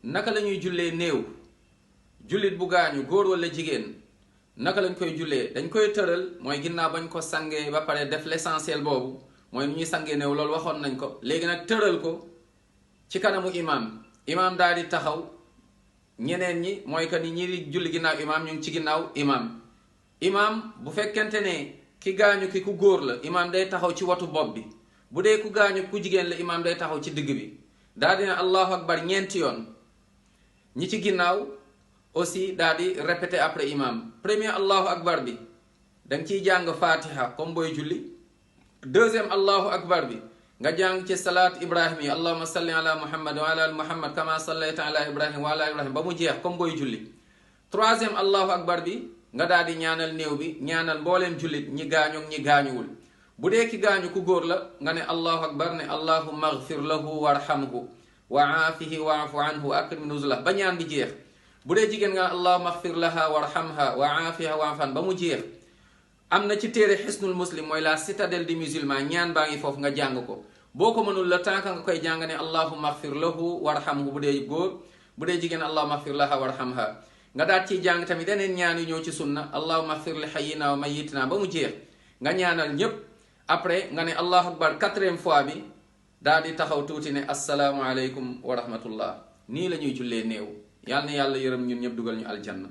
naka la ñuy jullee néew jullit bu gaañu góor wala jigéen naka lañ koy jullee dañ koy tëral mooy ginnaaw bañ ko sangee ba pare def l'essentiel boobu mooy nu ñuy sangee néew loolu waxoon nañ ko léegi nag tëral ko ci kanamu imaam daal di taxaw ñeneen ñi mooy que ni ñi di julli ginnaaw imaam ñu ngi ci ginnaaw imaam bu fekkente ne ki gaañu ki ku góor la imaam day taxaw ci watu bopp bi bu dee ku gaañu ku jigéen la imaam day taxaw ci digg bi daal di ne allahu akbar ñeenti yoon ñi ci ginnaaw aussi daal di répéter après imaam premier allahu akbar bi danga ciy jàng fatiha comme booy julli deuxième allahu akbar bi nga jàng ci salaat ibrahim yi allahumma salli ala muhammad wa ala muhammad kama sallayta ala ibrahim wa ala ibrahim ba mu jeex comme booy julli troisième allahu akbar bi nga daal di ñaanal néew bi ñaanal mbooleem jullit ñi gaañu ñi gaañuwul bu dee ki gaañu ku góor la nga ne allahu akbar ne allahumma agfir lahu warhamhu wa aafihi waafu anhu wa akrim nuzulah ba ñaan bi jeex bu dee jigéen nga allahumma agfir laha warhamha wa aafiha waafu anha ba mu jeex am na ci téere xisnul muslim mooy la citadelle du musulman ñaan baa ngi foofu nga jàng ko boo ko mënul la tànk nga koy jàng ne allahumma agfir lahu warhamhu bu dee góor bu dee jigéen allahumma agfir laha warhamha nga daat ciy jàng tamit yeneen ñaan yu ñëw ci sunna allahumma agfir li hayyina wa mayyitina ba mu jeex nga ñaanal ñépp après nga ne allahu akbar quatrième fois bi daal di taxaw tuuti ne assalaamu aleykum wa rahmatullah nii la ñuy jullee néew yàlla na yàlla yërëm ñun ñëpp dugal ñu aljanna